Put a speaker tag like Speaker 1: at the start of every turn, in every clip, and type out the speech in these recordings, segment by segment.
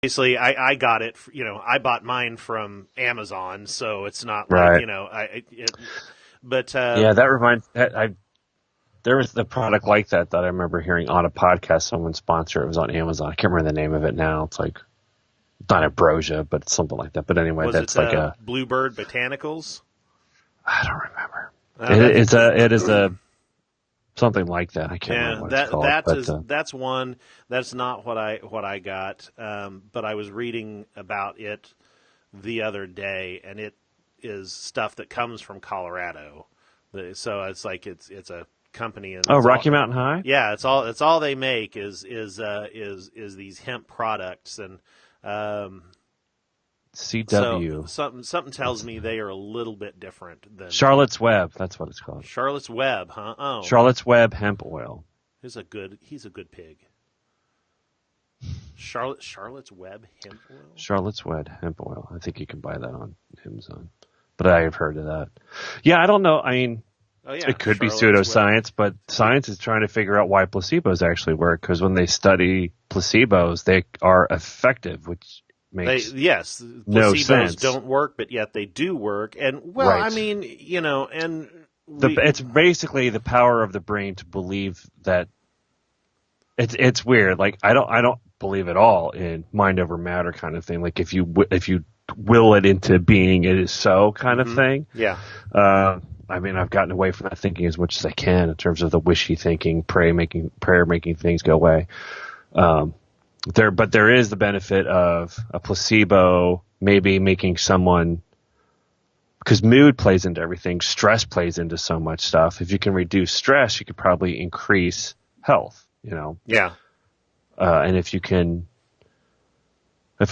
Speaker 1: Obviously, I got it. I bought mine from Amazon, so it's not like
Speaker 2: Right.
Speaker 1: But
Speaker 2: Yeah, that reminds there was a product like that I remember hearing on a podcast. Someone sponsored it. It was on Amazon. I can't remember the name of it now. It's like not ambrosia, but it's something like that. But anyway,
Speaker 1: was it
Speaker 2: that's like a
Speaker 1: Bluebird Botanicals?
Speaker 2: I don't remember. It is a something like that. I can't remember what it's called.
Speaker 1: That's one. That's not what I got. But I was reading about it the other day, and it is stuff that comes from Colorado. So it's like it's a company, and
Speaker 2: Rocky Mountain High.
Speaker 1: Yeah, it's all they make is these hemp products, and
Speaker 2: CW.
Speaker 1: So something tells me they are a little bit different than
Speaker 2: Charlotte's Web. That's what it's called.
Speaker 1: Charlotte's Web, huh? Oh,
Speaker 2: Charlotte's Web hemp oil.
Speaker 1: He's a good pig. Charlotte's Web hemp oil.
Speaker 2: Charlotte's Web hemp oil. I think you can buy that on Amazon. But I have heard of that. Yeah, I don't know. I mean, it could be pseudoscience, but science is trying to figure out why placebos actually work. Because when they study placebos, they are effective, which makes no sense.
Speaker 1: Placebos don't work, but yet they do work. And right. I mean,
Speaker 2: it's basically the power of the brain to believe that. It's weird. Like I don't believe at all in mind over matter kind of thing. Like if you will it into being, it is so kind of thing.
Speaker 1: Yeah.
Speaker 2: I mean, I've gotten away from that thinking as much as I can in terms of the wishy thinking, prayer making things go away. But there is the benefit of a placebo maybe making someone, because mood plays into everything, stress plays into so much stuff. If you can reduce stress, you could probably increase health.
Speaker 1: Yeah.
Speaker 2: And if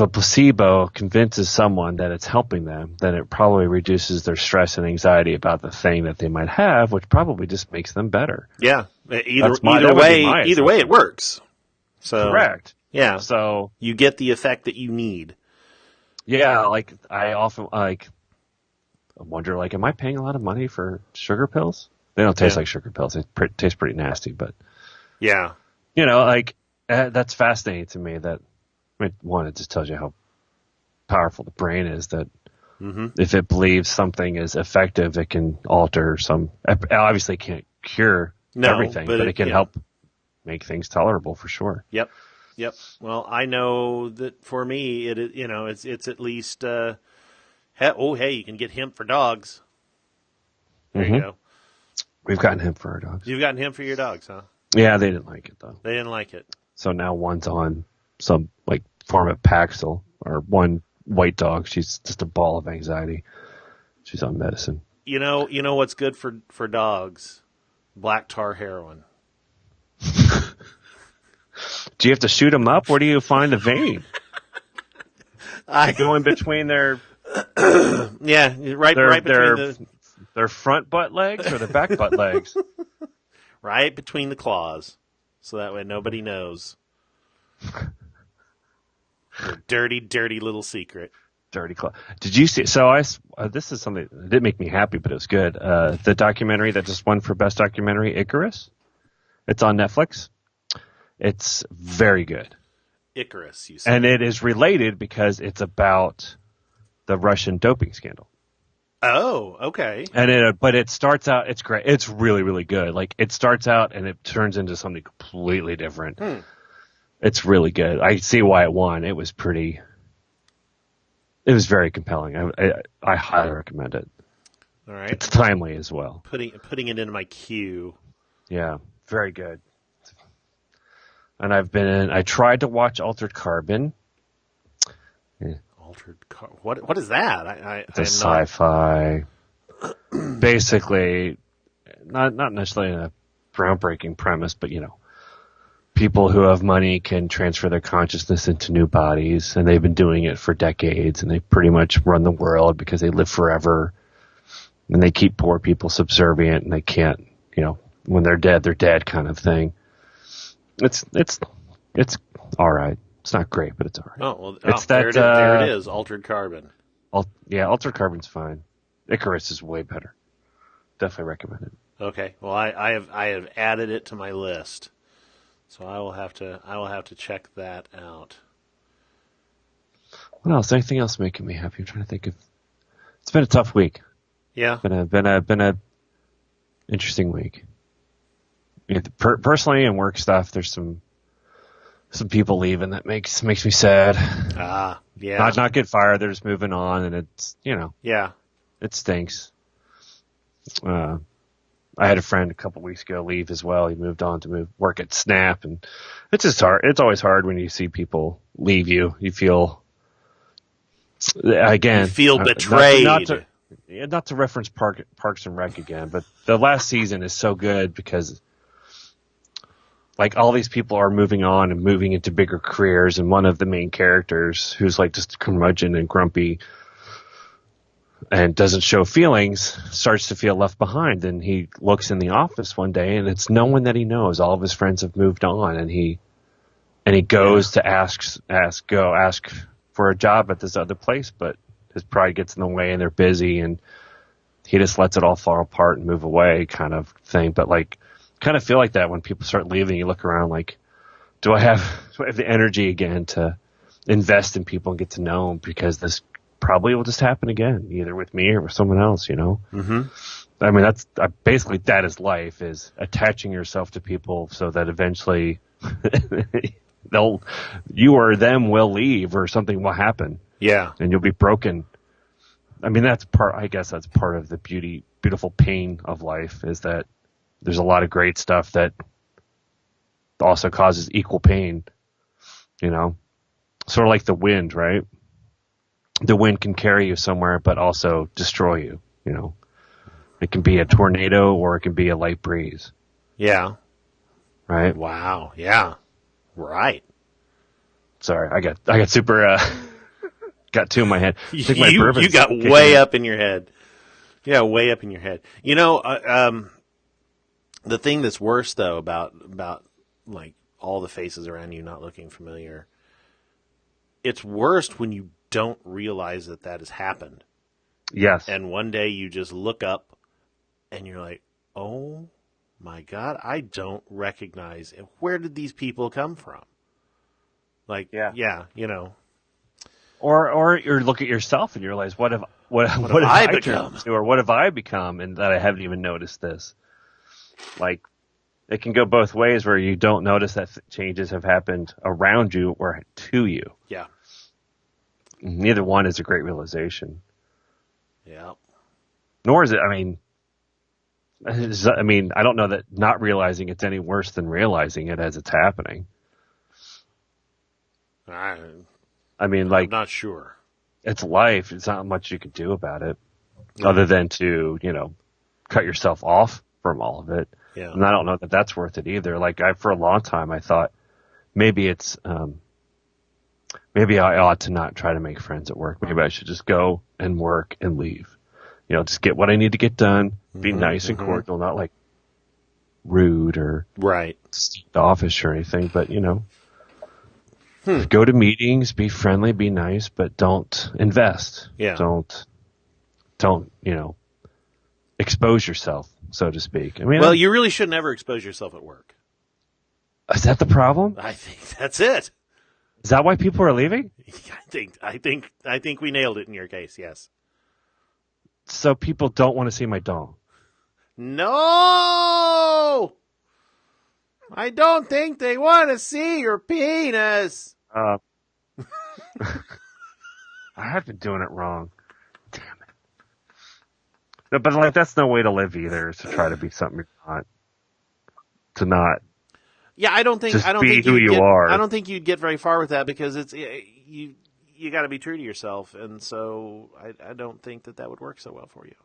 Speaker 2: a placebo convinces someone that it's helping them, then it probably reduces their stress and anxiety about the thing that they might have, which probably just makes them better.
Speaker 1: Yeah. Either way, it works. So
Speaker 2: correct.
Speaker 1: Yeah.
Speaker 2: So
Speaker 1: you get the effect that you need.
Speaker 2: Yeah. Like I often I wonder, like, am I paying a lot of money for sugar pills? They don't taste like sugar pills. They taste pretty nasty, but
Speaker 1: yeah.
Speaker 2: That's fascinating to me. That one, it just tells you how powerful the brain is. That if it believes something is effective, it can alter some. Obviously, can't cure everything, but it can help make things tolerable for sure.
Speaker 1: Yep. Well, I know that for me, it's at least. Hey, you can get hemp for dogs. There you go.
Speaker 2: We've gotten hemp for our dogs.
Speaker 1: You've gotten hemp for your dogs, huh?
Speaker 2: Yeah, they didn't like it though.
Speaker 1: They didn't like it.
Speaker 2: So now one's on some form of Paxil, or one white dog. She's just a ball of anxiety. She's on medicine.
Speaker 1: You know what's good for dogs? Black tar heroin.
Speaker 2: Do you have to shoot them up? Where do you find the vein? I go in between their
Speaker 1: right between
Speaker 2: their front butt legs or their back butt legs.
Speaker 1: Right between the claws, so that way nobody knows. Your dirty, dirty little secret.
Speaker 2: Dirty claw. Did you see? So this is something that didn't make me happy, but it was good. The documentary that just won for Best Documentary, Icarus. It's on Netflix. It's very good.
Speaker 1: Icarus, you said.
Speaker 2: And it is related because it's about the Russian doping scandal.
Speaker 1: Oh, okay.
Speaker 2: But it starts out, it's great. It's really, really good. Like, it starts out and it turns into something completely different. It's really good. I see why it won. It was very compelling. I highly recommend it.
Speaker 1: All right.
Speaker 2: It's timely as well.
Speaker 1: Putting it into my queue.
Speaker 2: Yeah, very good. And I tried to watch Altered Carbon. Yeah.
Speaker 1: What is that?
Speaker 2: It's a sci-fi. Basically, not necessarily a groundbreaking premise, but people who have money can transfer their consciousness into new bodies, and they've been doing it for decades, and they pretty much run the world because they live forever, and they keep poor people subservient, and they can't, when they're dead kind of thing. It's all right. It's not great, but it's all right.
Speaker 1: Oh, well, there it is, Altered Carbon.
Speaker 2: Altered Carbon's fine. Icarus is way better. Definitely recommend it.
Speaker 1: Okay. Well, I have added it to my list, so I will have to check that out.
Speaker 2: What else? Anything else making me happy? I'm trying to think of. It's been a tough week.
Speaker 1: Yeah.
Speaker 2: Been a interesting week. Personally and work stuff, there's some people leaving that makes me sad.
Speaker 1: Yeah.
Speaker 2: Not get fired. They're just moving on, and it's
Speaker 1: Yeah.
Speaker 2: it stinks. I had a friend a couple weeks ago leave as well. He moved on to work at Snap, and it's just hard. It's always hard when you see people leave you. You feel
Speaker 1: You feel betrayed.
Speaker 2: Not to reference Parks and Rec again, but the last season is so good because like all these people are moving on and moving into bigger careers, and one of the main characters who's like just curmudgeon and grumpy and doesn't show feelings starts to feel left behind, and he looks in the office one day and it's no one that he knows. All of his friends have moved on, and he goes to ask for a job at this other place, but his pride gets in the way and they're busy, and he just lets it all fall apart and move away kind of thing. But like, kind of feel like that when people start leaving. You look around like, do I have the energy again to invest in people and get to know them? Because this probably will just happen again, either with me or with someone else,
Speaker 1: Mm-hmm.
Speaker 2: I mean, that's basically that is life, is attaching yourself to people so that eventually you or them will leave or something will happen.
Speaker 1: Yeah.
Speaker 2: And you'll be broken. I mean, I guess that's part of the beautiful pain of life, is that there's a lot of great stuff that also causes equal pain, sort of like the wind, right? The wind can carry you somewhere, but also destroy you, It can be a tornado or it can be a light breeze.
Speaker 1: Yeah.
Speaker 2: Right?
Speaker 1: Wow. Yeah. Right.
Speaker 2: Sorry, I got super, got two in my head. I think my
Speaker 1: you got way up in your head. Yeah, way up in your head. The thing that's worse though about like all the faces around you not looking familiar, it's worst when you don't realize that has happened.
Speaker 2: Yes.
Speaker 1: And one day you just look up and you're like, oh my God, I don't recognize it. Where did these people come from? Like, yeah.
Speaker 2: Or you look at yourself and you realize, what have I become? Or what have I become, and that I haven't even noticed this? Like, it can go both ways, where you don't notice that changes have happened around you or to you.
Speaker 1: Yeah.
Speaker 2: Neither one is a great realization.
Speaker 1: Yeah.
Speaker 2: Nor is it, I don't know that not realizing it's any worse than realizing it as it's happening. I'm
Speaker 1: not sure.
Speaker 2: It's life. It's not much you can do about it, other than to, cut yourself off from all of it.
Speaker 1: Yeah.
Speaker 2: And I don't know that that's worth it either. Like, for a long time, I thought maybe it's, maybe I ought to not try to make friends at work. Maybe I should just go and work and leave. Just get what I need to get done, be nice and cordial, not like rude or
Speaker 1: right
Speaker 2: standoffish or anything, but, go to meetings, be friendly, be nice, but don't invest.
Speaker 1: Yeah.
Speaker 2: Don't, expose yourself, so to speak.
Speaker 1: You really should never expose yourself at work.
Speaker 2: Is that the problem?
Speaker 1: I think that's it.
Speaker 2: Is that why people are leaving?
Speaker 1: I think we nailed it in your case. Yes.
Speaker 2: So people don't want to see my dong.
Speaker 1: No, I don't think they want to see your penis.
Speaker 2: I have been doing it wrong. Damn it. No, but that's no way to live either, is to try to be something you're not. To not.
Speaker 1: Yeah, I don't think
Speaker 2: you are.
Speaker 1: I don't think you'd get very far with that, because it's you got to be true to yourself, and so I don't think that would work so well for you.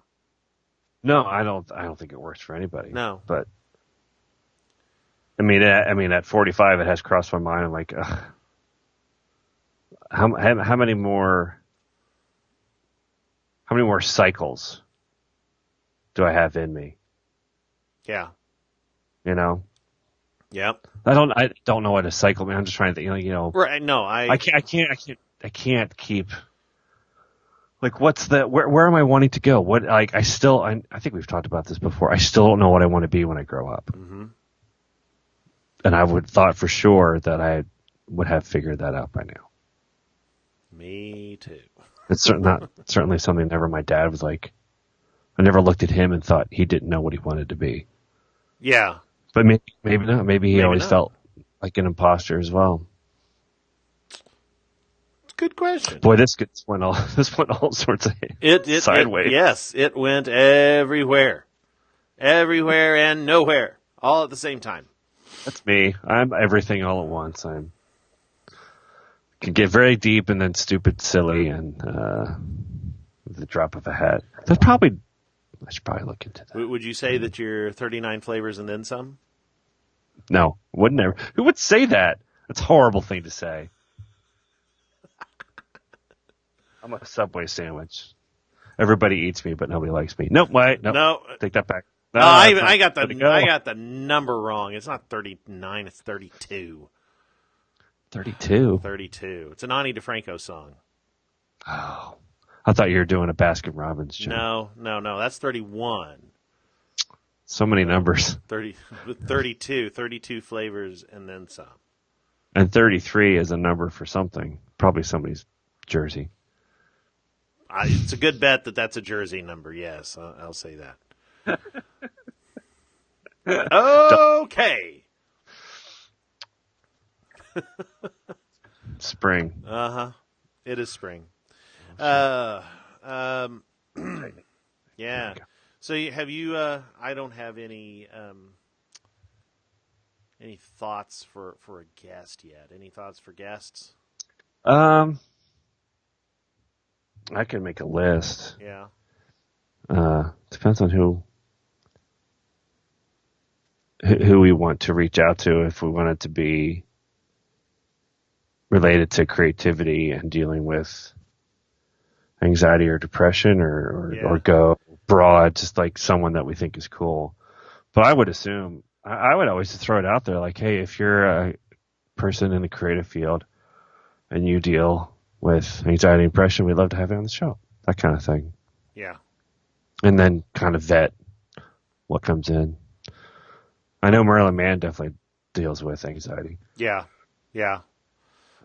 Speaker 2: No, I don't think it works for anybody.
Speaker 1: No,
Speaker 2: but at 45, it has crossed my mind. I'm like, how many more cycles do I have in me?
Speaker 1: Yeah.
Speaker 2: Yep. I don't know what a cycle means. I'm just trying to think,
Speaker 1: Right. No,
Speaker 2: I can't keep. Like, where am I wanting to go? I think we've talked about this before. I still don't know what I want to be when I grow up.
Speaker 1: Mm-hmm.
Speaker 2: And I would thought for sure that I would have figured that out by now.
Speaker 1: Me too.
Speaker 2: It's not certainly something never my dad was like. I never looked at him and thought he didn't know what he wanted to be.
Speaker 1: Yeah.
Speaker 2: But maybe not. Maybe he always felt like an imposter as well.
Speaker 1: Good question.
Speaker 2: Boy, this went all sorts of sideways.
Speaker 1: Yes, it went everywhere. Everywhere and nowhere. All at the same time.
Speaker 2: That's me. I'm everything all at once. Can get very deep and then stupid, silly, and the drop of a hat. I should probably look into that.
Speaker 1: Would you say that you're 39 flavors and then some?
Speaker 2: No, would never. Who would say that? That's a horrible thing to say. I'm a Subway sandwich. Everybody eats me, but nobody likes me. Nope, wait, nope.
Speaker 1: No,
Speaker 2: take that back.
Speaker 1: No, I got the number wrong. It's not 39. It's 32.
Speaker 2: 32.
Speaker 1: 32. It's an Ani DeFranco song.
Speaker 2: Oh, I thought you were doing a Baskin Robbins joke.
Speaker 1: No. That's 31.
Speaker 2: So many numbers.
Speaker 1: 32 flavors and then some.
Speaker 2: And 33 is a number for something. Probably somebody's jersey.
Speaker 1: It's a good bet that that's a jersey number. Yes, I'll say that. Okay.
Speaker 2: Spring.
Speaker 1: It is spring. Yeah. So have you? I don't have any thoughts for a guest yet. Any thoughts for guests?
Speaker 2: I can make a list.
Speaker 1: Yeah.
Speaker 2: Depends on who we want to reach out to. If we want it to be related to creativity and dealing with anxiety or depression, or go broad, just like someone that we think is cool. But I would assume, I would always just throw it out there, like, hey, if you're a person in the creative field and you deal with anxiety and depression, we'd love to have you on the show. That kind of thing.
Speaker 1: Yeah.
Speaker 2: And then kind of vet what comes in. I know Marilyn Mann definitely deals with anxiety.
Speaker 1: Yeah.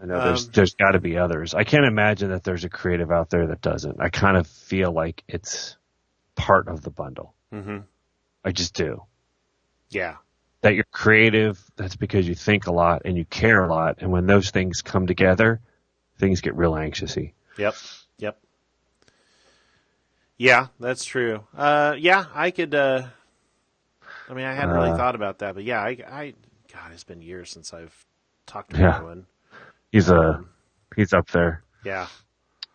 Speaker 2: I know there's got to be others. I can't imagine that there's a creative out there that doesn't. I kind of feel like it's part of the bundle.
Speaker 1: Mm-hmm.
Speaker 2: I just do.
Speaker 1: Yeah.
Speaker 2: That you're creative, that's because you think a lot and you care a lot. And when those things come together, things get real anxious-y.
Speaker 1: Yep. Yeah, that's true. Yeah, I could, I hadn't really thought about that, but yeah, God, it's been years since I've talked to anyone.
Speaker 2: He's up there.
Speaker 1: Yeah.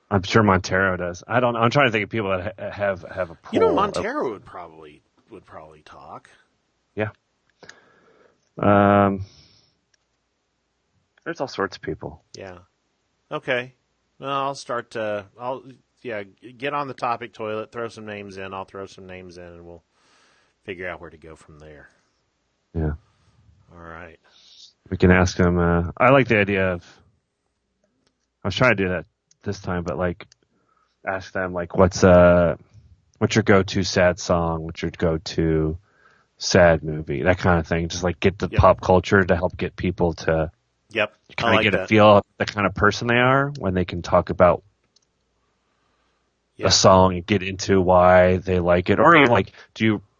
Speaker 2: I'm sure Montero does. I don't know. I'm trying to think of people that have a pool.
Speaker 1: Montero would probably talk.
Speaker 2: Yeah. There's all sorts of people.
Speaker 1: Yeah. Okay. Well, I'll start. Get on the topic toilet. Throw some names in. I'll throw some names in, and we'll figure out where to go from there.
Speaker 2: Yeah.
Speaker 1: All right.
Speaker 2: We can ask them. I like the idea of. I was trying to do that this time, but like, ask them like, what's your go-to sad song? What's your go-to sad movie? That kind of thing. Just like get the pop culture to help get people to.
Speaker 1: Yep.
Speaker 2: Kind of get a feel of the kind of person they are when they can talk about a song and get into why they like it. Or like,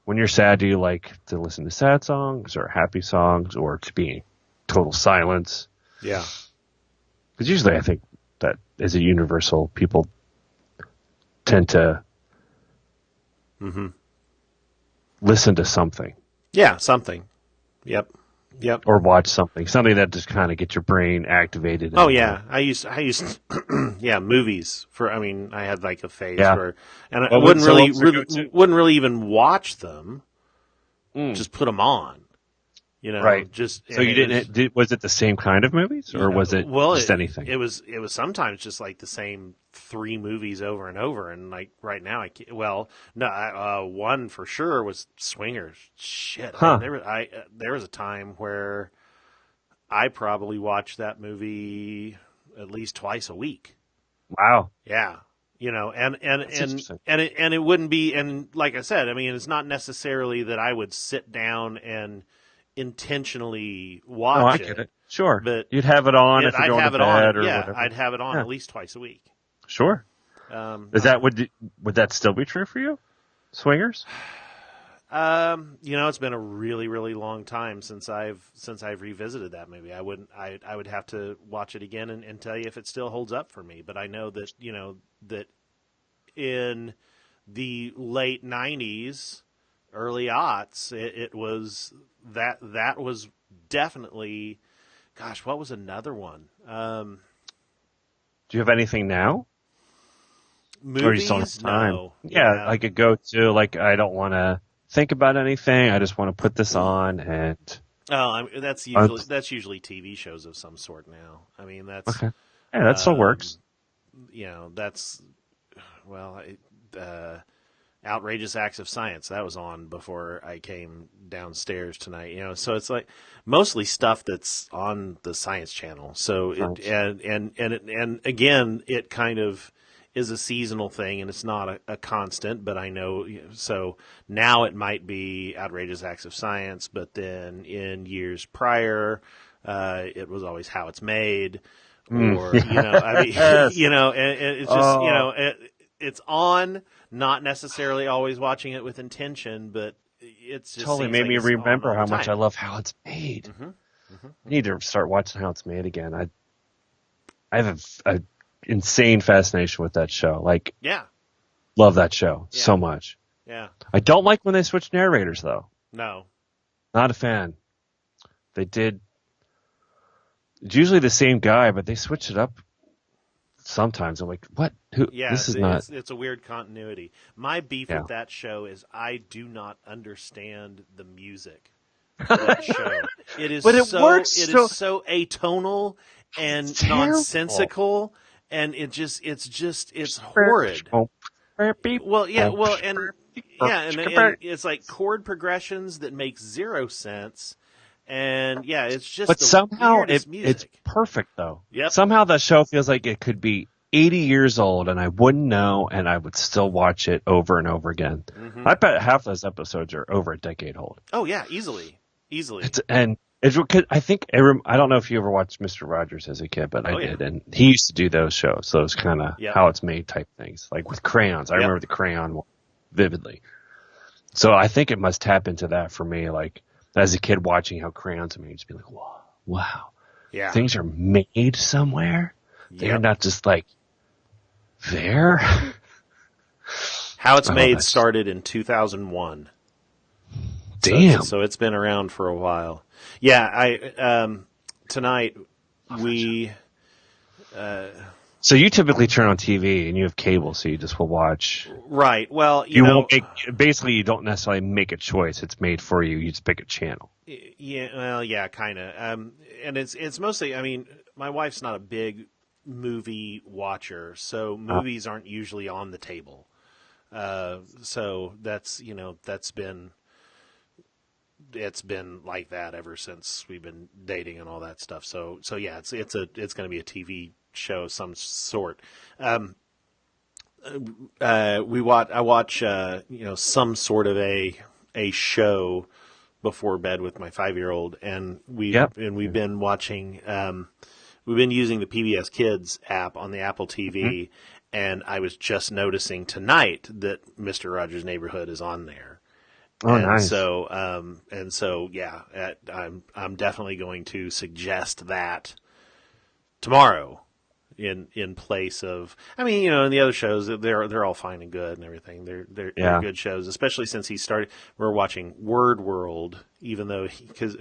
Speaker 2: when you're sad, do you like to listen to sad songs or happy songs or to be in total silence?
Speaker 1: Yeah.
Speaker 2: Because usually I think that is a universal. People tend to listen to something.
Speaker 1: Yeah, something. Yep.
Speaker 2: Or watch something that just kind of gets your brain activated.
Speaker 1: Oh yeah, I used movies for. I had like a phase where, and I wouldn't really even watch them. Just put them on.
Speaker 2: Right. So you didn't. Was it the same kind of movies, or was it just anything?
Speaker 1: It was sometimes just like the same 3 movies over and over, and like right now, one for sure was Swingers. Shit, there was a time where I probably watched that movie at least twice a week.
Speaker 2: Wow.
Speaker 1: Yeah. And it wouldn't be, and like I said, it's not necessarily that I would sit down and intentionally watch it.
Speaker 2: Sure.
Speaker 1: But
Speaker 2: You'd have it on if you're
Speaker 1: I'd
Speaker 2: going
Speaker 1: have
Speaker 2: to
Speaker 1: it on.
Speaker 2: bed or
Speaker 1: Yeah,
Speaker 2: whatever.
Speaker 1: I'd have it on
Speaker 2: Yeah.
Speaker 1: at least twice a week.
Speaker 2: Sure. Is that would that still be true for you? Swingers?
Speaker 1: It's been a really, really long time since I've revisited that movie. I would have to watch it again and tell you if it still holds up for me. But I know that that in the late '90s, early aughts, it was that was definitely. Gosh, what was another one?
Speaker 2: Do you have anything now?
Speaker 1: Movies?
Speaker 2: Or you still have time?
Speaker 1: No.
Speaker 2: Yeah, like a go-to. Like I don't want to think about anything. I just want to put this on and.
Speaker 1: That's usually TV shows of some sort now. I mean, that's
Speaker 2: Okay. Yeah, that still works.
Speaker 1: That's Outrageous Acts of Science. That was on before I came downstairs tonight. So it's like mostly stuff that's on the Science Channel. So and again, it kind of is a seasonal thing, and it's not a constant. But I know, so now it might be Outrageous Acts of Science, but then in years prior, it was always How It's Made, or I mean,
Speaker 2: Yes.
Speaker 1: and it's just it's on. Not necessarily always watching it with intention, but it's just
Speaker 2: totally made me remember how much I love How It's Made. I need to start watching How It's Made again. I have a insane fascination with that show. Like, love that show so much.
Speaker 1: Yeah.
Speaker 2: I don't like when they switch narrators, though.
Speaker 1: No.
Speaker 2: Not a fan. They did. It's usually the same guy, but they switch it up sometimes. I'm like, what? Who?
Speaker 1: Yeah,
Speaker 2: this is not.
Speaker 1: It's a weird continuity. My beef with that show is I do not understand the music for that show. It is,
Speaker 2: but it
Speaker 1: so,
Speaker 2: works.
Speaker 1: It is so atonal and nonsensical, and it's horrid. Well, and it's like chord progressions that make zero sense. And it's just
Speaker 2: but somehow
Speaker 1: music.
Speaker 2: It's perfect though.
Speaker 1: Yep.
Speaker 2: Somehow the show feels like it could be 80 years old and I wouldn't know and I would still watch it over and over again. Mm-hmm. I bet half those episodes are over a decade old.
Speaker 1: Oh yeah, easily.
Speaker 2: I think I don't know if you ever watched Mr. Rogers as a kid, but I did, and he used to do those shows, those kind of How It's Made type things, like with crayons. I remember the crayon one vividly. So I think it must tap into that for me, like. As a kid watching how crayons are made, just be like, wow. Yeah. Things are made somewhere. They're not just like there.
Speaker 1: How It's Made started in 2001.
Speaker 2: Damn.
Speaker 1: So it's been around for a while. Yeah, tonight we
Speaker 2: So you typically turn on TV and you have cable, so you just will watch.
Speaker 1: Right. Well,
Speaker 2: basically you don't necessarily make a choice. It's made for you. You just pick a channel.
Speaker 1: Yeah. Well, yeah, kind of. And it's mostly. I mean, my wife's not a big movie watcher, so movies aren't usually on the table. So that's it's been like that ever since we've been dating and all that stuff. So yeah, it's going to be a TV show of some sort. I watch some sort of a show before bed with my 5-year-old, and we've been watching. We've been using the PBS Kids app on the Apple TV, and I was just noticing tonight that Mr. Rogers' Neighborhood is on there.
Speaker 2: Oh, nice.
Speaker 1: So yeah, I'm definitely going to suggest that tomorrow. In place of, I mean, in the other shows, they're all fine and good and everything. They're good shows, especially since he started. We're watching Word World, even though because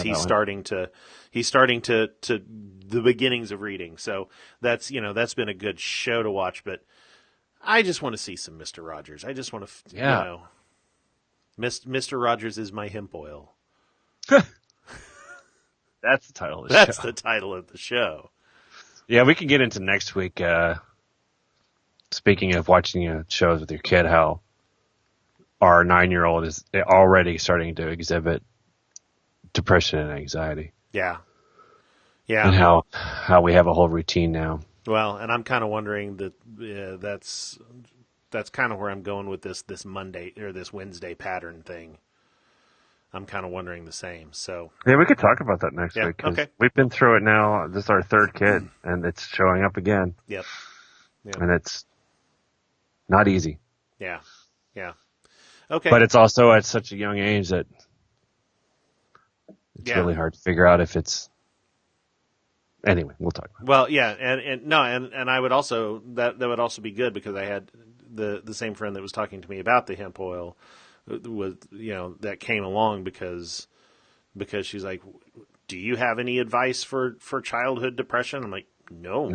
Speaker 1: he's starting to the beginnings of reading. So that's been a good show to watch. But I just want to see some Mr. Rogers. I just want to, Mr. Rogers is my hemp oil.
Speaker 2: That's the title of the show.
Speaker 1: That's the title of the show.
Speaker 2: Yeah, we can get into next week. Speaking of watching shows with your kid, how our 9-year-old is already starting to exhibit depression and anxiety.
Speaker 1: Yeah.
Speaker 2: And how we have a whole routine now.
Speaker 1: Well, and I'm kind of wondering that's kind of where I'm going with this Monday or this Wednesday pattern thing. I'm kind of wondering the same. So
Speaker 2: Yeah, we could talk about that next
Speaker 1: Yeah,
Speaker 2: week, because
Speaker 1: okay.
Speaker 2: we've been through it now. This is our third kid, and it's showing up again,
Speaker 1: Yep.
Speaker 2: and it's not easy.
Speaker 1: Yeah. Yeah. Okay.
Speaker 2: But it's also at such a young age that it's really hard to figure out if it's. Anyway, we'll talk about it.
Speaker 1: Well, yeah, and I would also that would also be good, because I had the same friend that was talking to me about the hemp oil was that came along because she's like, do you have any advice for childhood depression? I'm like, no, I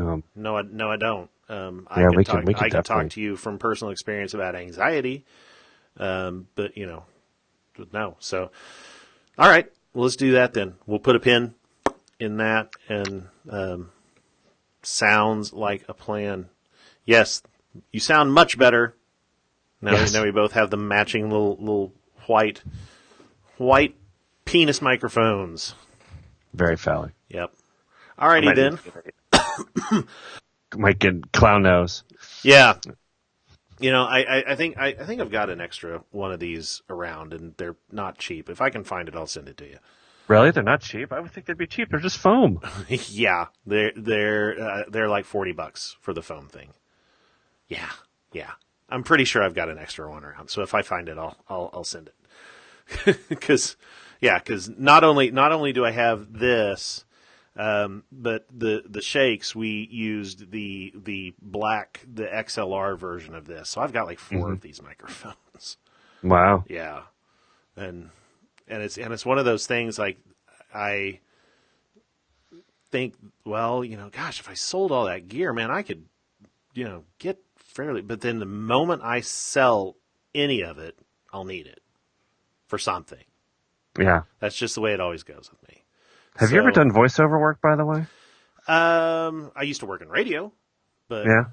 Speaker 1: don't.
Speaker 2: We can
Speaker 1: I can talk
Speaker 2: definitely.
Speaker 1: to you from personal experience about anxiety, but no. So, all right, well, let's do that then. We'll put a pin in that, and sounds like a plan. Yes, you sound much better. Now,
Speaker 2: Yes.
Speaker 1: now we both have the matching little white penis microphones.
Speaker 2: Very phallic.
Speaker 1: Yep. Alrighty then.
Speaker 2: Might get clown nose.
Speaker 1: Yeah. I think I've got an extra one of these around, and they're not cheap. If I can find it, I'll send it to you.
Speaker 2: Really? They're not cheap? I would think they'd be cheap. They're just foam.
Speaker 1: Yeah, they're like $40 for the foam thing. Yeah. I'm pretty sure I've got an extra one around. So if I find it, I'll send it. Because not only do I have this, but the shakes, we used the black, the XLR version of this. So I've got like 4 of these microphones.
Speaker 2: Wow.
Speaker 1: Yeah, and it's one of those things, like, I think, well, gosh, if I sold all that gear, man, I could, get fairly. But then the moment I sell any of it, I'll need it for something.
Speaker 2: Yeah.
Speaker 1: That's just the way it always goes with me.
Speaker 2: Have you ever done voiceover work, by the way?
Speaker 1: I used to work in radio, but
Speaker 2: Yeah.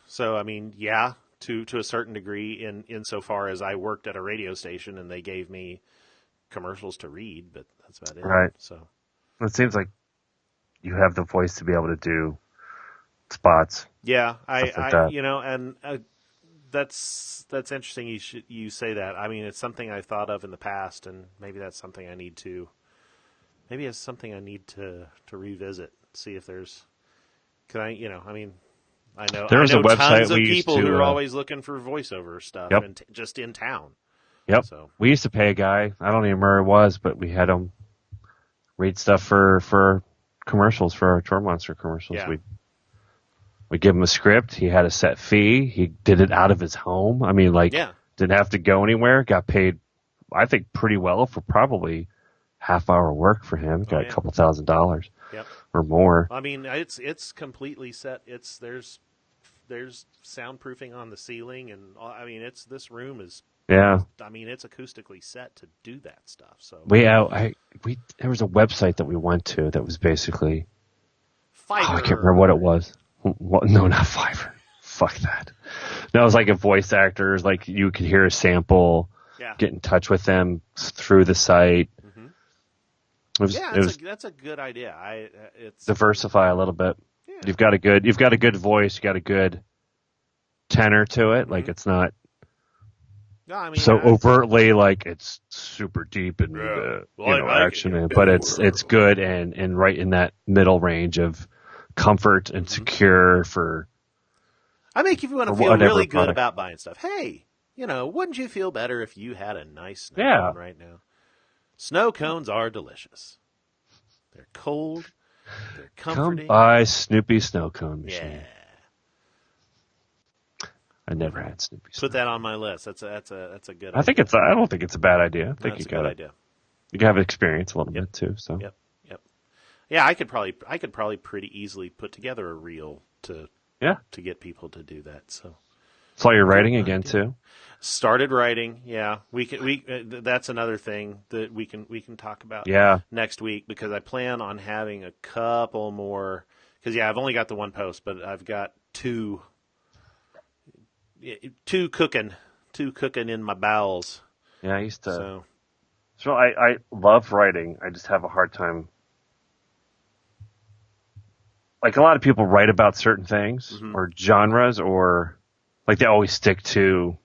Speaker 1: So I mean, yeah, to a certain degree, insofar as I worked at a radio station and they gave me commercials to read, but that's about it.
Speaker 2: Right.
Speaker 1: So
Speaker 2: It seems like you have the voice to be able to do spots.
Speaker 1: yeah,
Speaker 2: Stuff like that.
Speaker 1: and that's interesting. You say that. I mean, it's something I thought of in the past, and maybe that's something I need to. Maybe it's something I need to revisit. See if there's. Can I? I mean, I know
Speaker 2: There was a website
Speaker 1: tons of
Speaker 2: we used
Speaker 1: people
Speaker 2: to,
Speaker 1: who are always looking for voiceover stuff,
Speaker 2: Yep.
Speaker 1: and just in town.
Speaker 2: Yep.
Speaker 1: So
Speaker 2: We used to pay a guy. I don't even remember who it was, but we had him read stuff for commercials, for our Tour Monster commercials.
Speaker 1: Yeah.
Speaker 2: We give him a script. He had a set fee. He did it out of his home. I mean, didn't have to go anywhere. Got paid, I think, pretty well for probably half-hour work for him. Got a couple $1,000s or more.
Speaker 1: I mean, it's completely set. There's soundproofing on the ceiling, and I mean, this room is.
Speaker 2: Yeah.
Speaker 1: I mean, it's acoustically set to do that stuff. So
Speaker 2: There was a website that we went to that was basically.
Speaker 1: Fiverr.
Speaker 2: I can't remember what it was. No, not Fiverr. Fuck that. No, it was like a voice actors. Like, you could hear a sample.
Speaker 1: Yeah.
Speaker 2: Get in touch with them through the site.
Speaker 1: Mm-hmm. That's a good idea. It's
Speaker 2: diversify a little bit.
Speaker 1: Yeah.
Speaker 2: You've got a good voice. You got a good tenor to it. Mm-hmm. Like, it's not.
Speaker 1: No, I mean,
Speaker 2: overtly, like, it's super deep and action, but it's good and right in that middle range of comfort and secure for.
Speaker 1: I make you want to feel really good about buying stuff. Hey, wouldn't you feel better if you had a nice snow cone right now? Snow cones are delicious. They're cold. They're comforting.
Speaker 2: Come buy Snoopy snow cone machine.
Speaker 1: Yeah.
Speaker 2: I never had Snoopy.
Speaker 1: Put that on my list. That's a good.
Speaker 2: I think I don't think it's a bad idea. I think
Speaker 1: it's a good idea.
Speaker 2: You can have experience a little bit too. So.
Speaker 1: Yep. Yeah, I could probably pretty easily put together a reel to get people to do that. So.
Speaker 2: So you're writing again too.
Speaker 1: Started writing. Yeah, that's another thing that we can talk about. Next week, because I plan on having a couple more. Because I've only got the one post, but I've got two cooking in my bowels.
Speaker 2: Yeah, I used to. So I love writing. I just have a hard time. Like, a lot of people write about certain things or genres, or like they always stick to,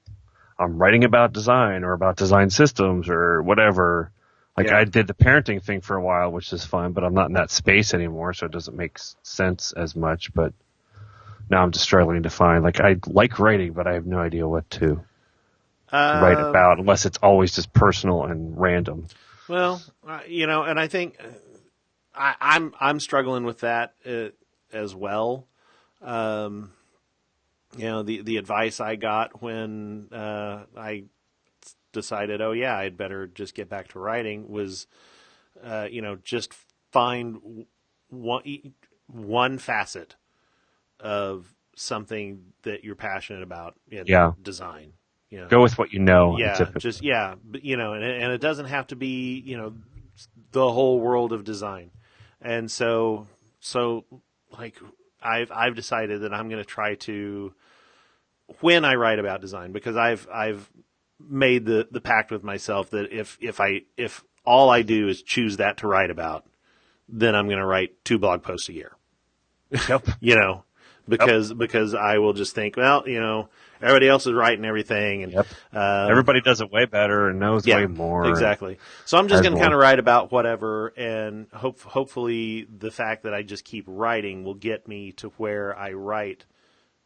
Speaker 2: I'm writing about design or about design systems or whatever, Like
Speaker 1: Yeah.
Speaker 2: I did the parenting thing for a while, which is fun, but I'm not in that space anymore, so it doesn't make sense as much. But now I'm just struggling to find, like, I like writing, but I have no idea what to write about unless it's always just personal and random.
Speaker 1: Well, and I think I'm struggling with that as well. The advice I got when I decided, oh yeah, I'd better just get back to writing was, just find one facet of something that you're passionate about in design.
Speaker 2: Go with what you know.
Speaker 1: Yeah, but, and it doesn't have to be, the whole world of design. And so like I've decided that I'm going to try to, when I write about design, because I've made the pact with myself that if all I do is choose that to write about, then I'm going to write 2 blog posts a year.
Speaker 2: Yep.
Speaker 1: Because I will just think, well, everybody else is writing everything, and
Speaker 2: everybody does it way better and knows way more.
Speaker 1: Exactly. So I'm just going to kind of write about whatever, and hopefully the fact that I just keep writing will get me to where I write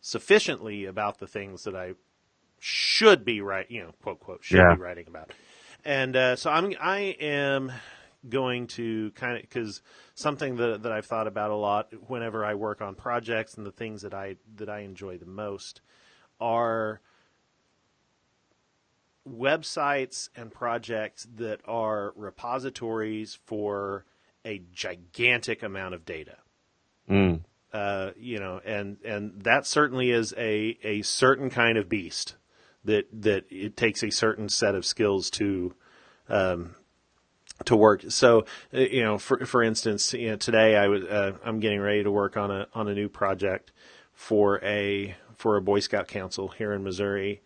Speaker 1: sufficiently about the things that I should be writing, quote, be writing about. And so I am going to kind of, because something that I've thought about a lot whenever I work on projects, and the things that I enjoy the most are websites and projects that are repositories for a gigantic amount of data. And that certainly is a certain kind of beast that it takes a certain set of skills to work. So, for instance, today I'm getting ready to work on a new project for a Boy Scout council here in Missouri,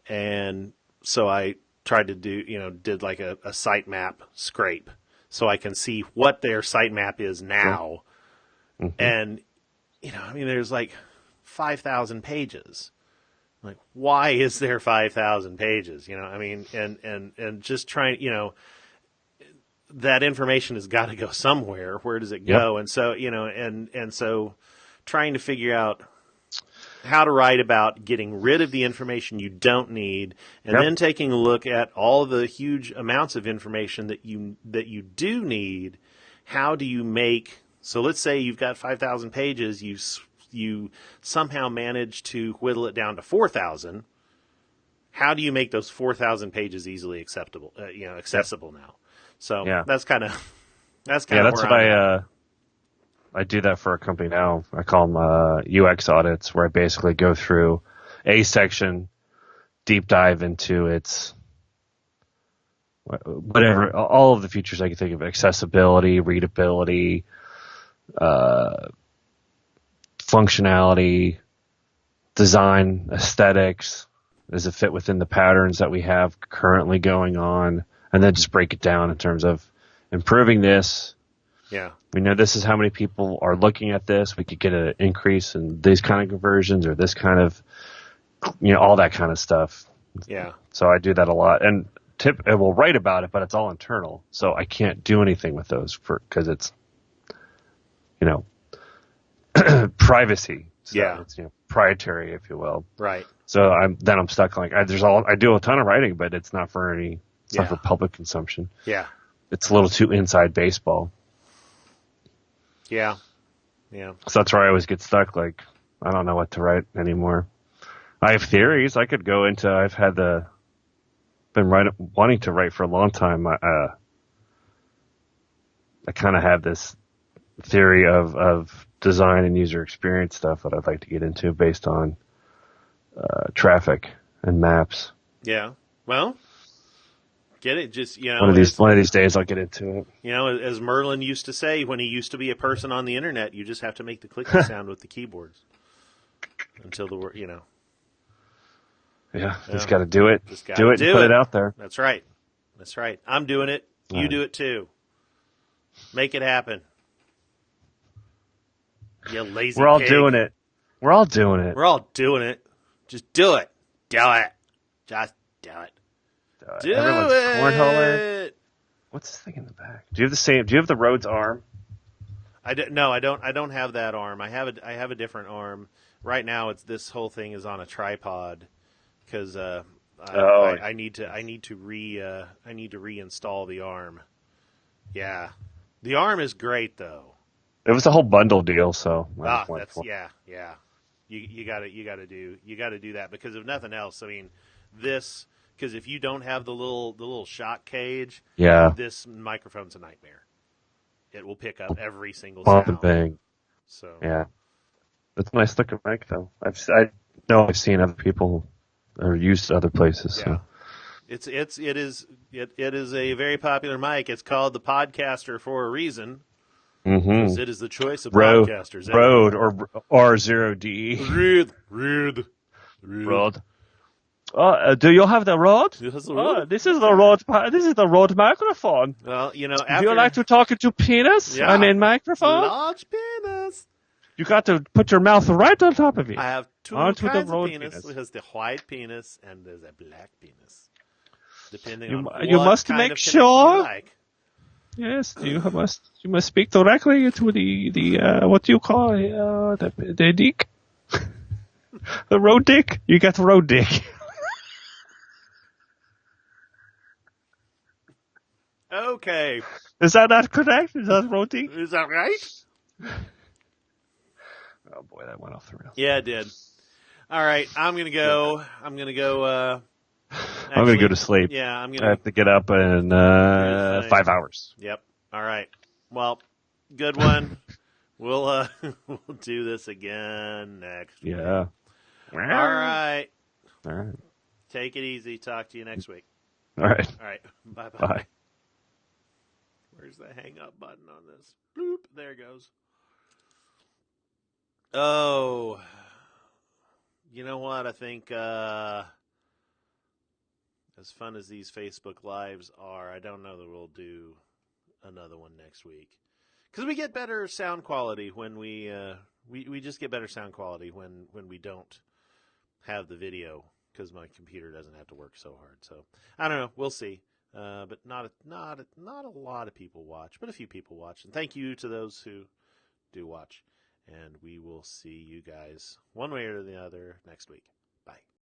Speaker 1: and so I tried to did like a sitemap scrape so I can see what their sitemap is now, and there's like 5,000 pages. Like, why is there 5,000 pages? And just trying, that information has got to go somewhere. Where does it go? And so, and so trying to figure out how to write about getting rid of the information you don't need, and then taking a look at all the huge amounts of information that you do need. How do you make, so let's say you've got 5,000 pages, you somehow manage to whittle it down to 4,000. How do you make those 4,000 pages easily accessible now? So that's kind of where
Speaker 2: I do that for a company now. I call them UX audits, where I basically go through a section, deep dive into its whatever, all of the features I can think of: accessibility, readability, functionality, design, aesthetics. Does it fit within the patterns that we have currently going on? And then just break it down in terms of improving this.
Speaker 1: Yeah.
Speaker 2: We know this is how many people are looking at this. We could get an increase in these kind of conversions, or this kind of, all that kind of stuff.
Speaker 1: Yeah.
Speaker 2: So I do that a lot. And I will write about it, but it's all internal. So I can't do anything with those because it's, privacy. So it's, proprietary, if you will.
Speaker 1: Right.
Speaker 2: So I'm stuck. Like I do a ton of writing, but it's not for it's not for public consumption.
Speaker 1: Yeah.
Speaker 2: It's a little too inside baseball.
Speaker 1: Yeah. Yeah.
Speaker 2: So that's where I always get stuck. Like, I don't know what to write anymore. I have theories. I could go into, wanting to write for a long time. I kind of have this theory of design and user experience stuff that I'd like to get into based on traffic and maps.
Speaker 1: Yeah. Well, get it. Just,
Speaker 2: one of these days I'll get into it.
Speaker 1: As Merlin used to say when he used to be a person on the internet, you just have to make the clicking sound with the keyboards until the word,
Speaker 2: Yeah, just got to do it. Do it and put it out there.
Speaker 1: That's right. I'm doing it. You do it too. Make it happen. You lazy
Speaker 2: We're all
Speaker 1: pig.
Speaker 2: doing it. We're all doing it.
Speaker 1: We're all doing it. Just do it. Do it. Just do it. Do
Speaker 2: Everyone's
Speaker 1: it.
Speaker 2: cornholing. What's this thing in the back? Do you have the same? Do you have the Rhodes arm?
Speaker 1: No, I don't. I don't have that arm. I have a different arm. Right now, this whole thing is on a tripod because
Speaker 2: Oh,
Speaker 1: I need to reinstall the arm. Yeah, the arm is great though.
Speaker 2: it was a whole bundle deal, so I just went
Speaker 1: That's
Speaker 2: for it.
Speaker 1: yeah. You got to do that because if nothing else, I mean, this because if you don't have the little shock cage,
Speaker 2: Yeah,
Speaker 1: this microphone's a nightmare. It will pick up every single
Speaker 2: bump and
Speaker 1: sound.
Speaker 2: bang.
Speaker 1: So
Speaker 2: Yeah, it's a nice looking mic though. I know I've seen other people or used other places.
Speaker 1: yeah,
Speaker 2: So.
Speaker 1: it is a very popular mic. It's called the Podcaster for a reason because
Speaker 2: Mm-hmm.
Speaker 1: it is the choice of
Speaker 2: Rode,
Speaker 1: podcasters.
Speaker 2: Rode or R0D.
Speaker 1: Rude.
Speaker 2: Rode. Oh, do you have the Rode?
Speaker 1: Yes,
Speaker 2: Oh,
Speaker 1: Rude.
Speaker 2: this is the Rode. This is the Rode microphone.
Speaker 1: Well,
Speaker 2: Do you like to talk into penis?
Speaker 1: yeah,
Speaker 2: I mean microphone.
Speaker 1: large penis.
Speaker 2: You got to put your mouth right on top of it.
Speaker 1: I have two
Speaker 2: Onto the
Speaker 1: kinds of
Speaker 2: Rode
Speaker 1: penis.
Speaker 2: penis.
Speaker 1: There's the white penis and there's a black penis. Depending
Speaker 2: You,
Speaker 1: on
Speaker 2: you
Speaker 1: what
Speaker 2: must
Speaker 1: kind
Speaker 2: make
Speaker 1: of connection
Speaker 2: sure.
Speaker 1: you like.
Speaker 2: Yes, you must speak directly to the what do you call the dick, the road dick. You got the road dick.
Speaker 1: Okay.
Speaker 2: Is that not correct? Is that road dick?
Speaker 1: Is that right?
Speaker 2: Oh boy, that went off the rails.
Speaker 1: Yeah, it did. All right, I'm gonna go. I'm gonna go.
Speaker 2: I'm gonna go to sleep.
Speaker 1: Yeah, I'm
Speaker 2: I
Speaker 1: gonna.
Speaker 2: have to get up in 5 hours.
Speaker 1: Yep. All right. Well, good one. We'll we'll do this again next week.
Speaker 2: Yeah.
Speaker 1: All right.
Speaker 2: All right.
Speaker 1: Take it easy. Talk to you next week.
Speaker 2: All right.
Speaker 1: All right. Bye-bye.
Speaker 2: Bye.
Speaker 1: Where's the hang up button on this? Bloop. There it goes. Oh. You know what? I think as fun as these Facebook Lives are, I don't know that we'll do another one next week. Because we get better sound quality when we just get better sound quality when we don't have the video because my computer doesn't have to work so hard. So I don't know. We'll see. But not a lot of people watch, but a few people watch. And thank you to those who do watch. And we will see you guys one way or the other next week.